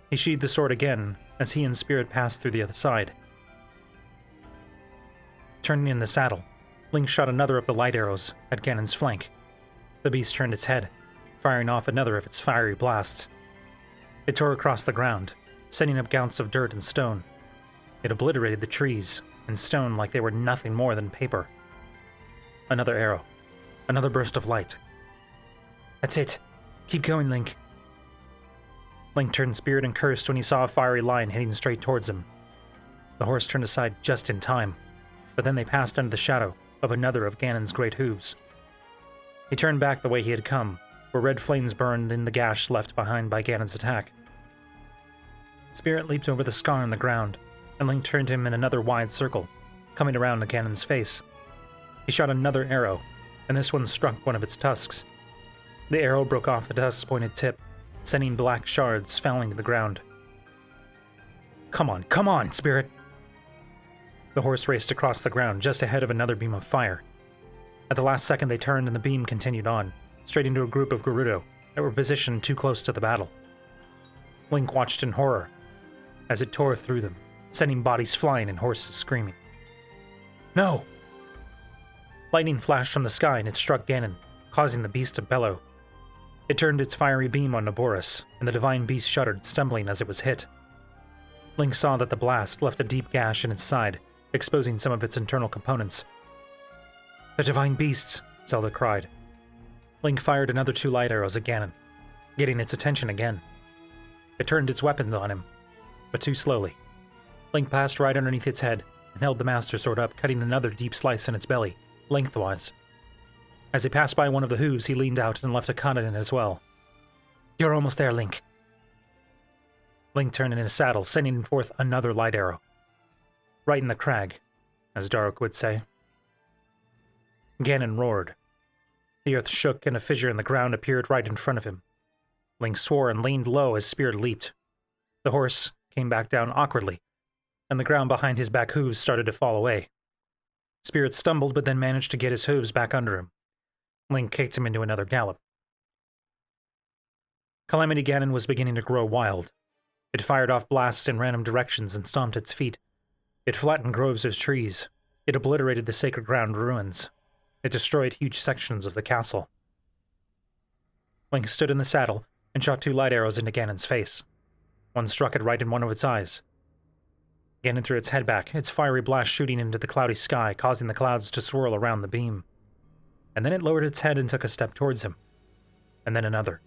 S2: He sheathed the sword again as he and Spirit passed through the other side. Turning in the saddle, Link shot another of the light arrows at Ganon's flank. The beast turned its head, firing off another of its fiery blasts. It tore across the ground, sending up gouts of dirt and stone. It obliterated the trees and stone like they were nothing more than paper. Another arrow. Another burst of light. That's it. Keep going, Link. Link turned Spirit and cursed when he saw a fiery line heading straight towards him. The horse turned aside just in time, but then they passed under the shadow of another of Ganon's great hooves. He turned back the way he had come, where red flames burned in the gash left behind by Ganon's attack. Spirit leaped over the scar on the ground, and Link turned him in another wide circle, coming around to Ganon's face. He shot another arrow, and this one struck one of its tusks. The arrow broke off the tusk's pointed tip, sending black shards falling to the ground. Come on, Spirit! The horse raced across the ground just ahead of another beam of fire. At the last second they turned and the beam continued on, straight into a group of Gerudo that were positioned too close to the battle. Link watched in horror as it tore through them, sending bodies flying and horses screaming. No! Lightning flashed from the sky and it struck Ganon, causing the beast to bellow.
S1: It turned its fiery beam on Naboris, and the divine beast shuddered, stumbling as it was hit. Link saw that the blast left a deep gash in its side, exposing some of its internal components. "The divine beasts!" Zelda cried. Link fired another 2 light arrows at Ganon, getting its attention again. It turned its weapons on him, but too slowly. Link passed right underneath its head and held the Master Sword up, cutting another deep slice in its belly, lengthwise. As he passed by one of the hooves, he leaned out and left a cut in it as well. "You're almost there, Link." Link turned in his saddle, sending forth another light arrow. Right in the crag, as Daruk would say. Ganon roared. The earth shook and a fissure in the ground appeared right in front of him. Link swore and leaned low as Spirit leaped. The horse came back down awkwardly, and the ground behind his back hooves started to fall away. Spirit stumbled but then managed to get his hooves back under him. Link kicked him into another gallop. Calamity Ganon was beginning to grow wild. It fired off blasts in random directions and stomped its feet. It flattened groves of trees. It obliterated the sacred ground ruins. It destroyed huge sections of the castle. Link stood in the saddle and shot 2 light arrows into Ganon's face. One struck it right in one of its eyes. Ganon threw its head back, its fiery blast shooting into the cloudy sky, causing the clouds to swirl around the beam. And then it lowered its head and took a step towards him. And then another.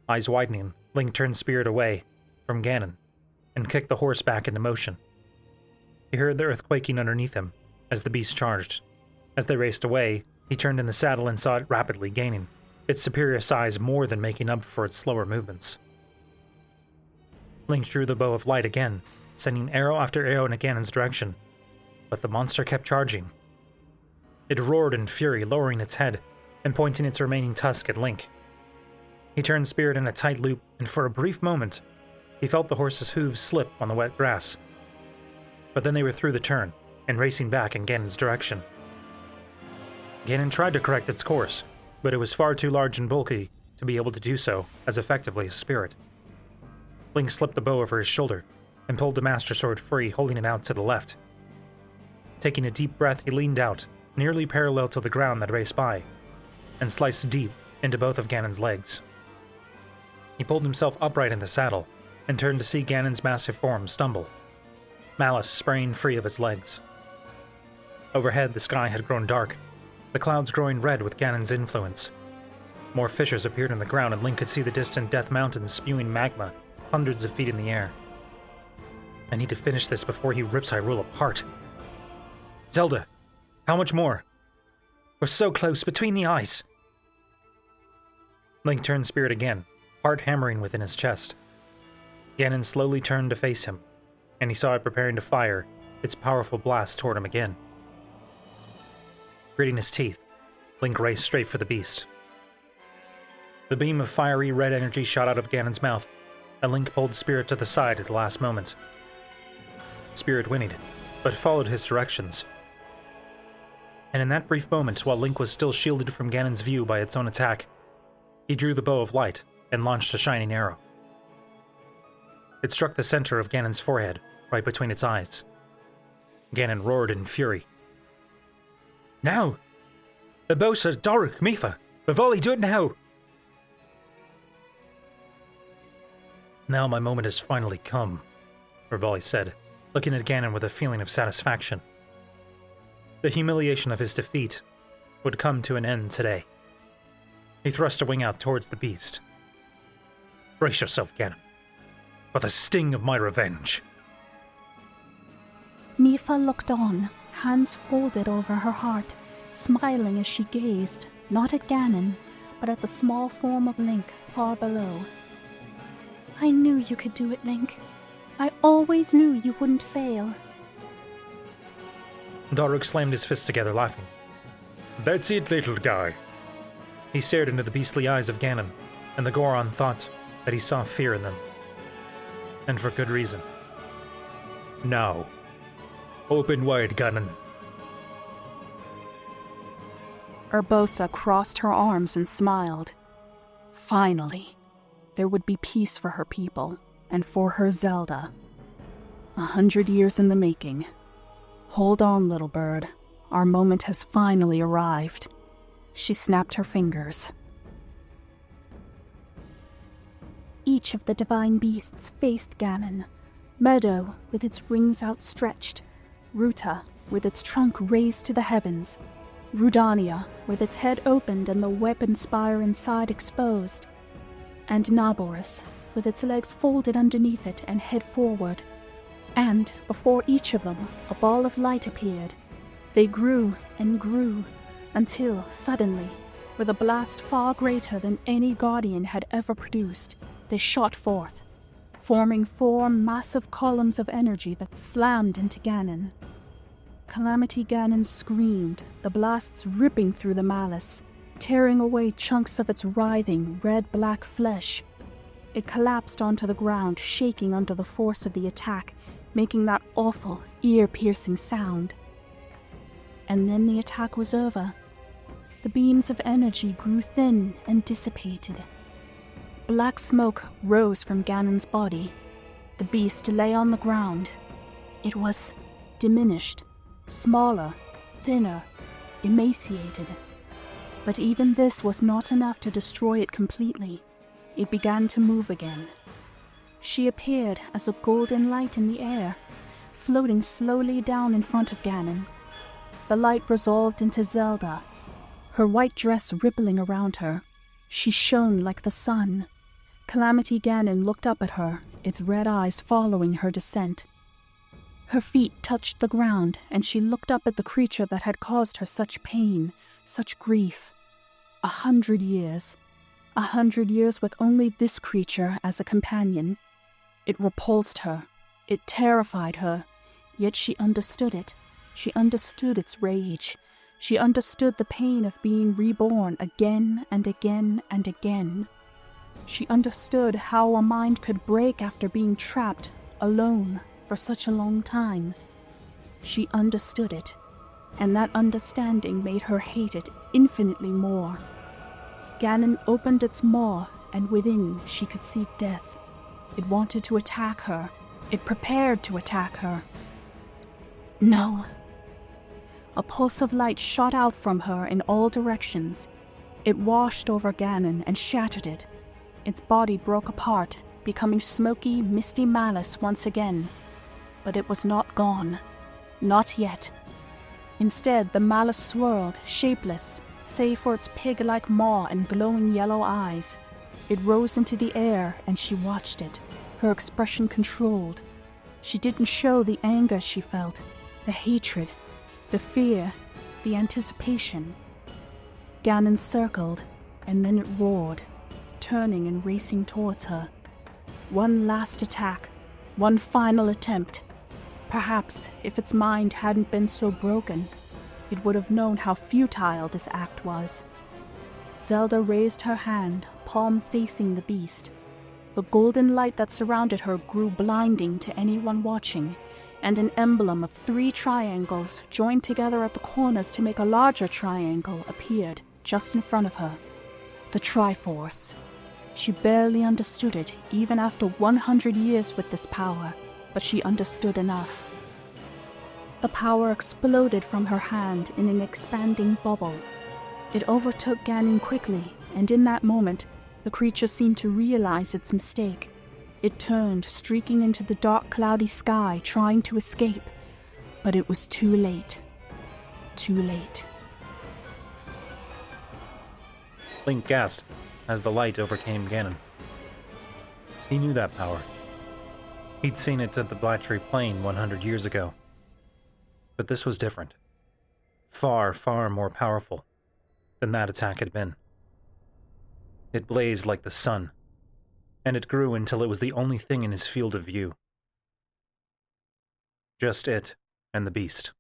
S1: Eyes widening, Link turned Spirit away from Ganon and kicked the horse back into motion. He heard the earth quaking underneath him as the beast charged. As they raced away, he turned in the saddle and saw it rapidly gaining, its superior size more than making up for its slower movements. Link drew the bow of light again, sending arrow after arrow in Ganon's direction, but the monster kept charging. It roared in fury, lowering its head and pointing its remaining tusk at Link. He turned Spirit in a tight loop, and for a brief moment, he felt the horse's hooves slip on the wet grass. But then they were through the turn and racing back in Ganon's direction. Ganon tried to correct its course, but it was far too large and bulky to be able to do so as effectively as Spirit. Link slipped the bow over his shoulder and pulled the Master Sword free, holding it out to the left. Taking a deep breath, he leaned out, nearly parallel to the ground that raced by, and sliced deep into both of Ganon's legs. He pulled himself upright in the saddle and turned to see Ganon's massive form stumble, malice spraying free of its legs. Overhead, the sky had grown dark, the clouds growing red with Ganon's influence. More fissures appeared in the ground, and Link could see the distant Death Mountains spewing magma hundreds of feet in the air. I need to finish this before he rips Hyrule apart. Zelda, how much more? We're so close, between the eyes. Link turned Spirit again, heart hammering within his chest. Ganon slowly turned to face him, and he saw it preparing to fire its powerful blast toward him again. Gritting his teeth, Link raced straight for the beast. The beam of fiery red energy shot out of Ganon's mouth, and Link pulled Spirit to the side at the last moment. Spirit whinnied, but followed his directions. And in that brief moment, while Link was still shielded from Ganon's view by its own attack, he drew the bow of light and launched a shining arrow. It struck the center of Ganon's forehead, right between its eyes. Ganon roared in fury. "Now! The bow says Daruk, Mifa! Bavali, do it now!" "Now my moment has finally come," Rivali said, looking at Ganon with a feeling of satisfaction. The humiliation of his defeat would come to an end today. He thrust a wing out towards the beast. "Brace yourself, Ganon, for the sting of my revenge."
S3: Mifa looked on, hands folded over her heart, smiling as she gazed, not at Ganon, but at the small form of Link far below. "I knew you could do it, Link. I always knew you wouldn't fail."
S1: Daruk slammed his fists together, laughing. "That's it, little guy." He stared into the beastly eyes of Ganon, and the Goron thought that he saw fear in them. And for good reason. "Now, open wide, Ganon."
S3: Urbosa crossed her arms and smiled. Finally, there would be peace for her people, and for her Zelda. 100 years in the making. Hold on, little bird. Our moment has finally arrived. She snapped her fingers. Each of the divine beasts faced Ganon. Meadow, with its wings outstretched. Ruta, with its trunk raised to the heavens. Rudania, with its head opened and the weapon spire inside exposed. And Naboris, with its legs folded underneath it and head forward. And, before each of them, a ball of light appeared. They grew and grew, until, suddenly, with a blast far greater than any Guardian had ever produced, they shot forth, forming 4 massive columns of energy that slammed into Ganon. Calamity Ganon screamed, the blasts ripping through the malice, tearing away chunks of its writhing, red-black flesh. It collapsed onto the ground, shaking under the force of the attack, making that awful, ear-piercing sound. And then the attack was over. The beams of energy grew thin and dissipated. Black smoke rose from Ganon's body. The beast lay on the ground. It was diminished, smaller, thinner, emaciated. But even this was not enough to destroy it completely. It began to move again. She appeared as a golden light in the air, floating slowly down in front of Ganon. The light resolved into Zelda, her white dress rippling around her. She shone like the sun. Calamity Ganon looked up at her, its red eyes following her descent. Her feet touched the ground, and she looked up at the creature that had caused her such pain, such grief. 100 years. 100 years with only this creature as a companion. It repulsed her. It terrified her. Yet she understood it. She understood its rage. She understood the pain of being reborn again and again and again. She understood how a mind could break after being trapped, alone, for such a long time. She understood it, and that understanding made her hate it infinitely more. Ganon opened its maw, and within she could see death. It wanted to attack her. It prepared to attack her. No. A pulse of light shot out from her in all directions. It washed over Ganon and shattered it. Its body broke apart, becoming smoky, misty malice once again. But it was not gone. Not yet. Instead, the malice swirled, shapeless, save for its pig-like maw and glowing yellow eyes. It rose into the air, and she watched it, her expression controlled. She didn't show the anger she felt, the hatred, the fear, the anticipation. Ganon circled, and then it roared, turning and racing towards her. One last attack, one final attempt. Perhaps, if its mind hadn't been so broken, it would have known how futile this act was. Zelda raised her hand, palm facing the beast. The golden light that surrounded her grew blinding to anyone watching, and an emblem of 3 triangles joined together at the corners to make a larger triangle appeared just in front of her. The Triforce. She barely understood it, even after 100 years with this power, but she understood enough. The power exploded from her hand in an expanding bubble. It overtook Ganon quickly, and in that moment, the creature seemed to realize its mistake. It turned, streaking into the dark, cloudy sky, trying to escape. But it was too late. Too late.
S1: Link gasped as the light overcame Ganon. He knew that power. He'd seen it at the Blatchery Plain 100 years ago. But this was different. Far, far more powerful than that attack had been. It blazed like the sun, and it grew until it was the only thing in his field of view. Just it and the beast.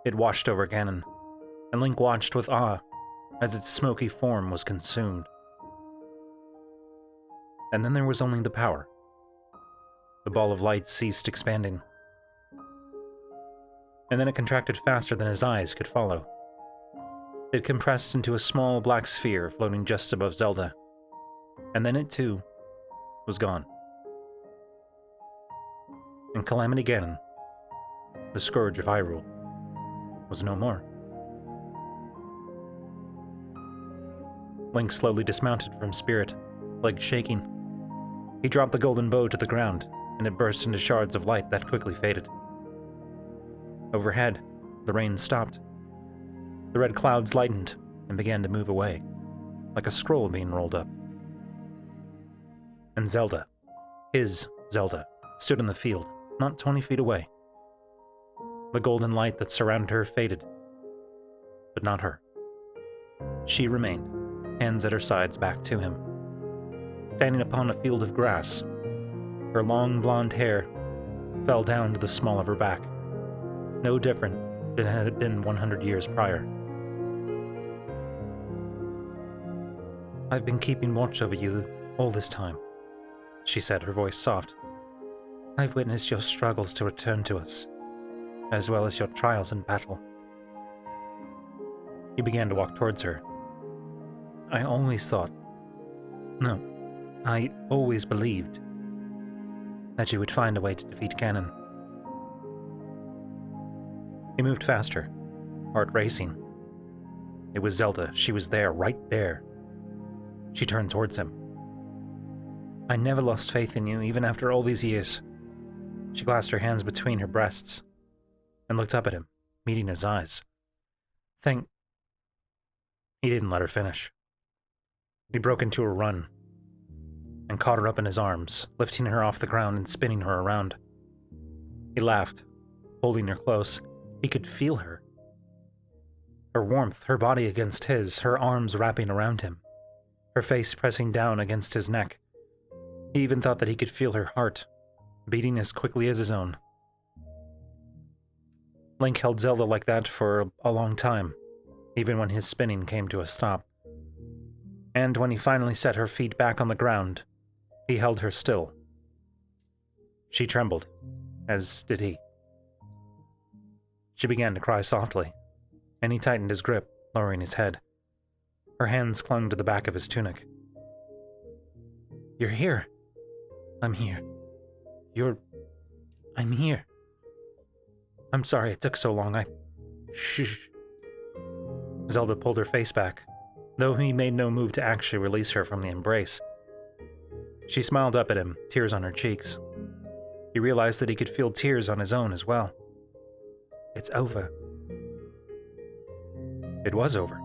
S1: It washed over Ganon, and Link watched with awe as its smoky form was consumed. And then there was only the power. The ball of light ceased expanding. And then it contracted faster than his eyes could follow. It compressed into a small black sphere floating just above Zelda. And then it, too, was gone. And Calamity Ganon, the scourge of Hyrule, was no more. Link slowly dismounted from Spirit legs shaking. He dropped the golden bow to the ground, and it burst into shards of light that quickly faded. Overhead, the rain stopped. The red clouds lightened and began to move away, like a scroll being rolled up. And Zelda, his Zelda, stood in the field, not 20 feet away. The golden light that surrounded her faded, but not her. She remained, hands at her sides back to him. Standing upon a field of grass, her long blonde hair fell down to the small of her back, no different than had it been 100 years prior. "I've been keeping watch over you all this time," she said, her voice soft. "I've witnessed your struggles to return to us, as well as your trials in battle." He began to walk towards her. I always believed that you would find a way to defeat Ganon." He moved faster, heart racing. It was Zelda. She was there, right there. She turned towards him. "I never lost faith in you, even after all these years." She clasped her hands between her breasts and looked up at him, meeting his eyes. He didn't let her finish. He broke into a run and caught her up in his arms, lifting her off the ground and spinning her around. He laughed, holding her close. He could feel her. Her warmth, her body against his, her arms wrapping around him, her face pressing down against his neck. He even thought that he could feel her heart, beating as quickly as his own. Link held Zelda like that for a long time, even when his spinning came to a stop. And when he finally set her feet back on the ground, he held her still. She trembled, as did he. She began to cry softly, and he tightened his grip, lowering his head. Her hands clung to the back of his tunic. "You're here." "I'm here." "I'm here." "I'm sorry it took so long. Shh." Zelda pulled her face back, though he made no move to actually release her from the embrace. She smiled up at him, tears on her cheeks. He realized that he could feel tears on his own as well. "It's over." It was over.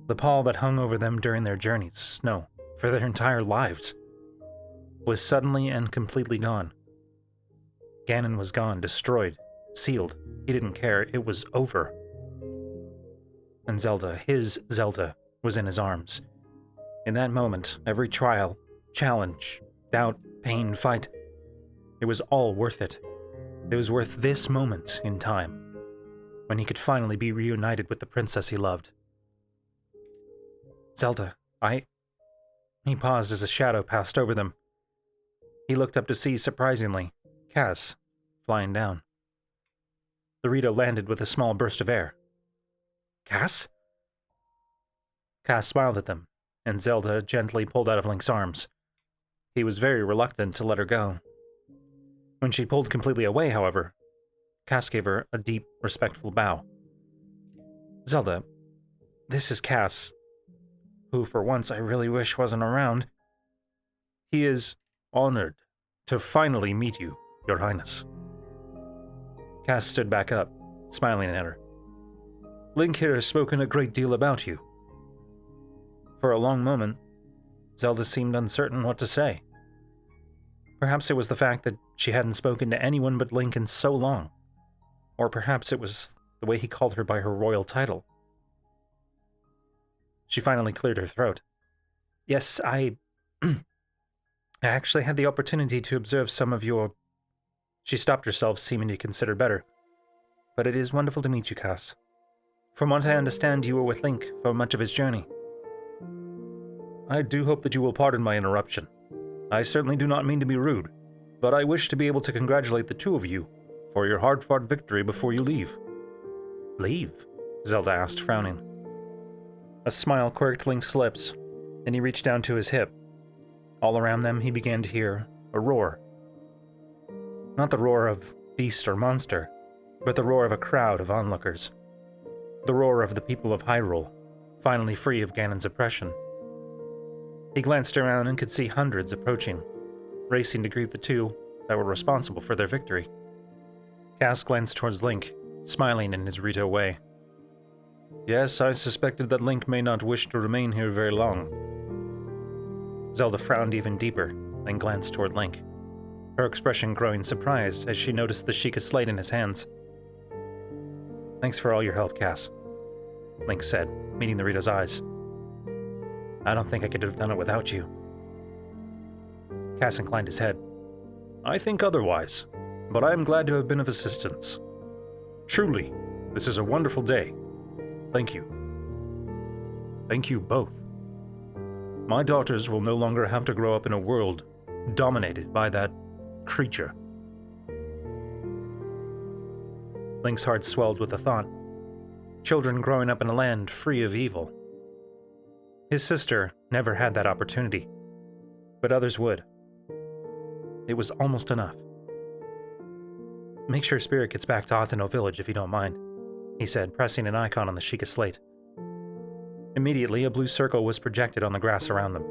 S1: The pall that hung over them during their journeys, no, for their entire lives, was suddenly and completely gone. Ganon was gone, destroyed, sealed. He didn't care. It was over. And Zelda, his Zelda, was in his arms. In that moment, every trial, challenge, doubt, pain, fight, it was all worth it. It was worth this moment in time, when he could finally be reunited with the princess he loved. "Zelda, He paused as a shadow passed over them. He looked up to see, surprisingly, Cass flying down. The Rita landed with a small burst of air. "Cass?" Cass smiled at them, and Zelda gently pulled out of Link's arms. He was very reluctant to let her go. When she pulled completely away, however, Cass gave her a deep, respectful bow. "Zelda, this is Cass, who for once I really wish wasn't around. He is honored to finally meet you, Your Highness." Cass stood back up, smiling at her. "Link here has spoken a great deal about you." For a long moment, Zelda seemed uncertain what to say. Perhaps it was the fact that she hadn't spoken to anyone but Link in so long. Or perhaps it was the way he called her by her royal title. She finally cleared her throat. "Yes, I actually had the opportunity to observe some of your..." She stopped herself, seeming to consider better. "But it is wonderful to meet you, Cass. From what I understand, you were with Link for much of his journey." "I do hope that you will pardon my interruption. I certainly do not mean to be rude, but I wish to be able to congratulate the two of you for your hard-fought victory before you leave." "Leave?" Zelda asked, frowning. A smile quirked Link's lips, and he reached down to his hip. All around them he began to hear a roar. Not the roar of beast or monster, but the roar of a crowd of onlookers. The roar of the people of Hyrule, finally free of Ganon's oppression. He glanced around and could see hundreds approaching, racing to greet the two that were responsible for their victory. Cass glanced towards Link, smiling in his Rito way. Yes, I suspected that Link may not wish to remain here very long. Zelda frowned even deeper and glanced toward Link, her expression growing surprised as she noticed the Sheikah slate in his hands. Thanks for all your help, Cass, Link said, meeting the Rito's eyes. I don't think I could have done it without you. Cass inclined his head. I think otherwise, but I am glad to have been of assistance. Truly, this is a wonderful day. Thank you. Thank you both. My daughters will no longer have to grow up in a world dominated by that creature. Link's heart swelled with the thought. Children growing up in a land free of evil. His sister never had that opportunity, but others would. It was almost enough. Make sure Spirit gets back to Atano Village if you don't mind, he said, pressing an icon on the Sheikah slate. Immediately, a blue circle was projected on the grass around them.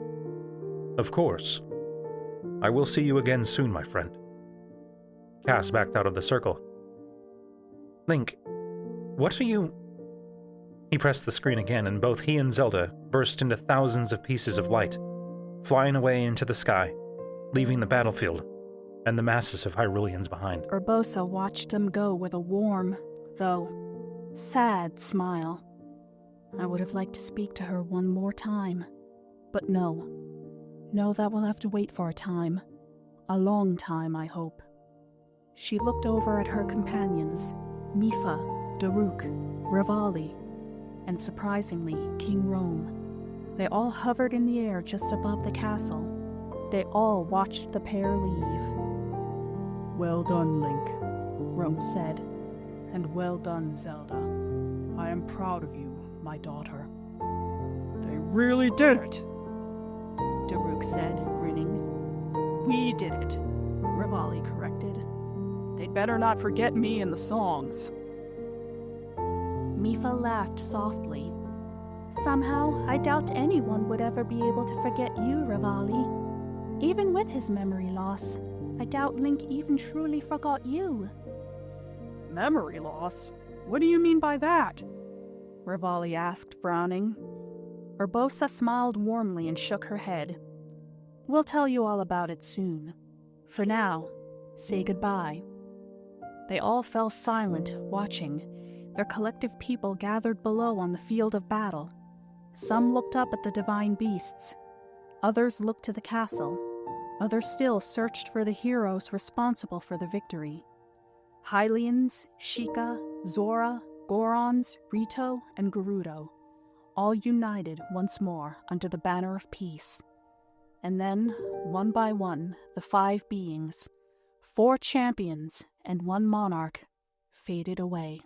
S1: Of course. I will see you again soon, my friend. Cass backed out of the circle. Link, what are you... He pressed the screen again, and both he and Zelda burst into thousands of pieces of light, flying away into the sky, leaving the battlefield and the masses of Hyruleans behind.
S3: Urbosa watched them go with a warm, though sad smile. I would have liked to speak to her one more time, but no. No, that will have to wait for a time. A long time, I hope. She looked over at her companions, Mipha, Daruk, Revali, and surprisingly, King Rome. They all hovered in the air just above the castle. They all watched the pair leave. Well done, Link, Rome said, and well done, Zelda. I am proud of you, my daughter. They really did it, Daruk said, grinning. We did it, Revali corrected. They'd better not forget me in the songs. Mipha laughed softly. Somehow, I doubt anyone would ever be able to forget you, Revali. Even with his memory loss, I doubt Link even truly forgot you. Memory loss? What do you mean by that? Revali asked, frowning. Urbosa smiled warmly and shook her head. We'll tell you all about it soon. For now, say goodbye. They all fell silent, watching. Their collective people gathered below on the field of battle. Some looked up at the divine beasts. Others looked to the castle. Others still searched for the heroes responsible for the victory. Hylians, Sheikah, Zora, Gorons, Rito, and Gerudo, all united once more under the banner of peace. And then, one by one, the 5 beings, 4 champions, and 1 monarch, faded away.